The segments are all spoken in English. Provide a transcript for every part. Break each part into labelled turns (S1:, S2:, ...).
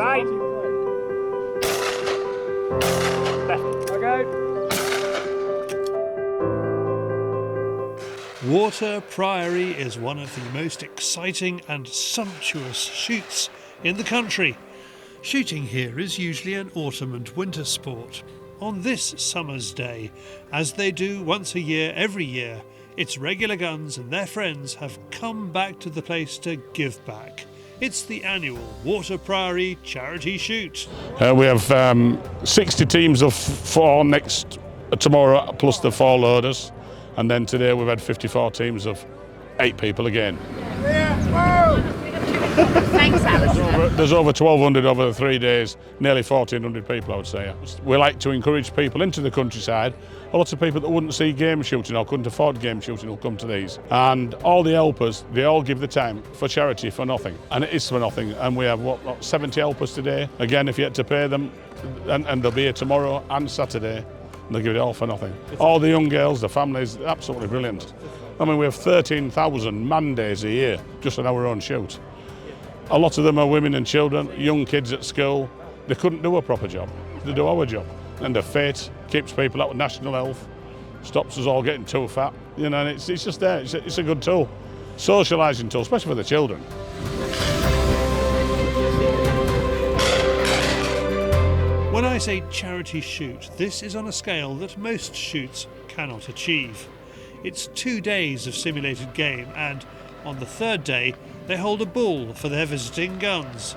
S1: Right.
S2: Okay.
S3: Warter Priory is one of the most exciting and sumptuous shoots in the country. Shooting here is usually an autumn and winter sport. On this summer's day, as they do once a year every year, its regular guns and their friends have come back to the place to give back. It's the annual Warter Priory charity shoot.
S4: We have 60 teams of 4 tomorrow, plus the 4 loaders. And then today we've had 54 teams of 8 people again.
S1: Thanks, Alistair.
S4: There's over 1,200 over the 3 days, nearly 1,400 people, I would say. We like to encourage people into the countryside. A lot of people that wouldn't see game shooting or couldn't afford game shooting will come to these. And all the helpers, they all give the time for charity for nothing. And it is for nothing. And we have, 70 helpers today. Again, if you had to pay them, and they'll be here tomorrow and Saturday, they give it all for nothing. All the young girls, the families, absolutely brilliant. I mean, we have 13,000 man days a year just on our own shoot. A lot of them are women and children, young kids at school. They couldn't do a proper job. They do our job. And the fit keeps people out with national health, stops us all getting too fat. You know, and it's just there. It's a good tool. Socialising tool, especially for the children.
S3: When I say charity shoot, this is on a scale that most shoots cannot achieve. It's 2 days of simulated game, and on the 3rd day they hold a ball for their visiting guns.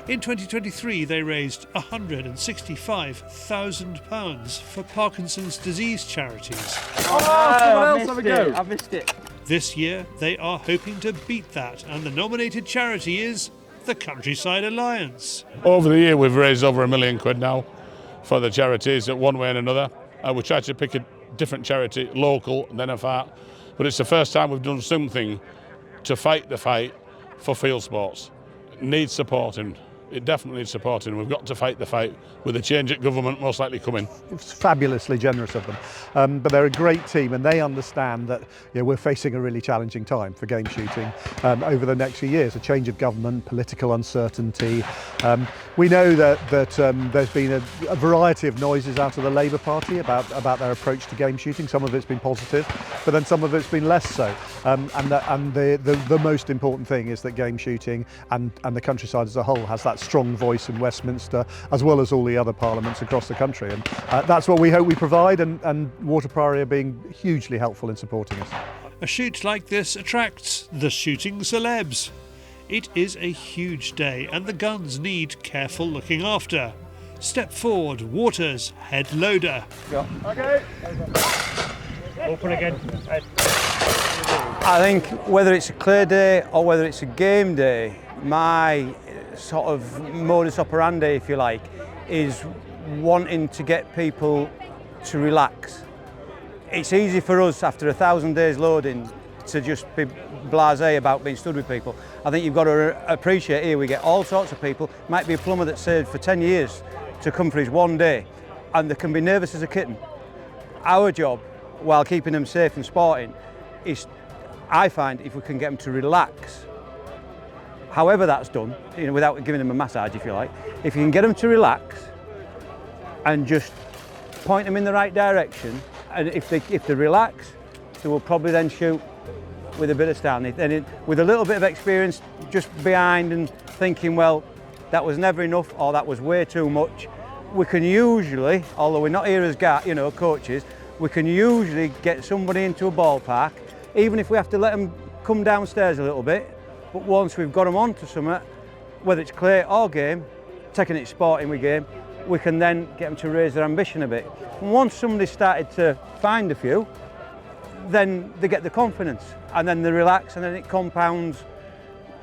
S3: In 2023 they raised £165,000 for Parkinson's disease charities.
S2: Oh, someone else have a go.
S5: I missed it.
S3: This year they are hoping to beat that, and the nominated charity is the Countryside Alliance.
S4: Over the year we've raised over £1 million now for the charities one way and another. We try to pick a different charity, local, then a far. But it's the first time we've done something to fight the fight for field sports. It needs supporting. It definitely needs supporting. We've got to fight the fight with a change at government most likely coming.
S6: It's fabulously generous of them, but they're a great team, and they understand that we're facing a really challenging time for game shooting over the next few years. A change of government, political uncertainty. We know that there's been a variety of noises out of the Labour Party about their approach to game shooting. Some of it's been positive, but then some of it's been less so. And the most important thing is that game shooting and the countryside as a whole has that strong voice in Westminster, as well as all the other parliaments across the country, and that's what we hope we provide, and Warter Priory are being hugely helpful in supporting us.
S3: A shoot like this attracts the shooting celebs. It is a huge day and the guns need careful looking after. Step forward, Warter's head loader.
S2: Okay.
S1: Open again.
S5: I think whether it's a clear day or whether it's a game day, my sort of modus operandi, if you like, is wanting to get people to relax. It's easy for us after 1,000 days loading to just be blasé about being stood with people. I think you've got to appreciate here we get all sorts of people. Might be a plumber that saved for 10 years to come for his 1 day, and they can be nervous as a kitten. Our job, while keeping them safe and sporting, is, I find, if we can get them to relax, however that's done, without giving them a massage, if you like. If you can get them to relax and just point them in the right direction, and if they relax, they will probably then shoot with a bit of style. And with a little bit of experience just behind and thinking, well, that was never enough or that was way too much, we can usually, although we're not here as coaches, we can usually get somebody into a ballpark, even if we have to let them come downstairs a little bit. But once we've got them onto something, whether it's clay or game, taking it sporting with game, we can then get them to raise their ambition a bit. And once somebody's started to find a few, then they get the confidence and then they relax, and then it compounds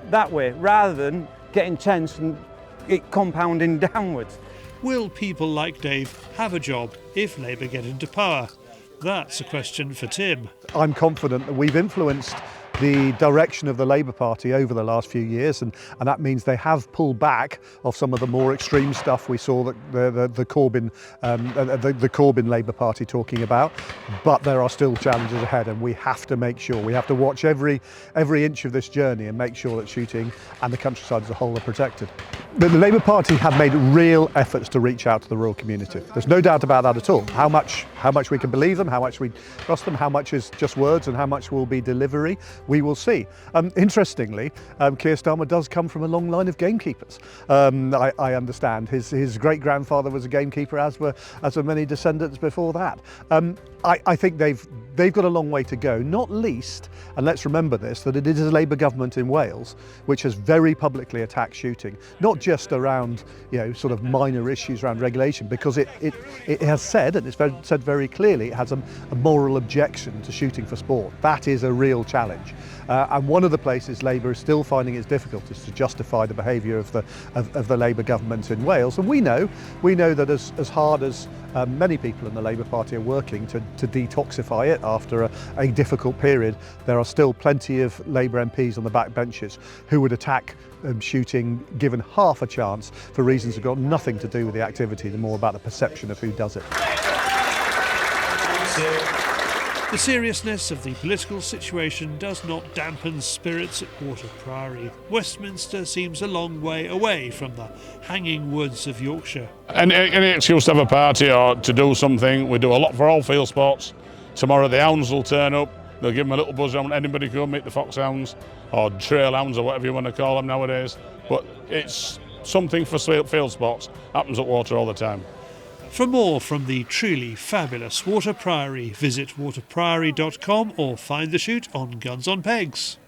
S5: that way, rather than getting tense and it compounding downwards.
S3: Will people like Dave have a job if Labour get into power? That's a question for Tim.
S6: I'm confident that we've influenced the direction of the Labour Party over the last few years, and that means they have pulled back off some of the more extreme stuff we saw that the Corbyn Labour Party talking about. But there are still challenges ahead, and we have to make sure, we have to watch every inch of this journey and make sure that shooting and the countryside as a whole are protected. But the Labour Party have made real efforts to reach out to the rural community. There's no doubt about that at all. How much we can believe them, how much we trust them, how much is just words and how much will be delivery, we will see. Interestingly, Keir Starmer does come from a long line of gamekeepers. I understand his great-grandfather was a gamekeeper, as were many descendants before that. I think they've got a long way to go, not least, and let's remember this, that it is a Labour government in Wales which has very publicly attacked shooting, not just around sort of minor issues around regulation, because it has said, and it's said very clearly, it has a moral objection to shooting for sport. That is a real challenge. And one of the places Labour is still finding its difficulties to justify the behaviour of the Labour government in Wales. And we know that as hard as many people in the Labour Party are working to detoxify it after a difficult period, there are still plenty of Labour MPs on the backbenches who would attack shooting given half a chance for reasons that got nothing to do with the activity, and more about the perception of who does it.
S3: The seriousness of the political situation does not dampen spirits at Warter Priory. Westminster seems a long way away from the hanging woods of Yorkshire.
S4: Any excuse to have a party or to do something, we do a lot for all Fieldsports. Tomorrow the hounds will turn up, they'll give them a little buzz on, anybody can go meet the foxhounds or trail hounds or whatever you want to call them nowadays. But it's something for Fieldsports, happens at Warter all the time.
S3: For more from the truly fabulous Warter Priory, visit waterpriory.com or find the shoot on Guns on Pegs.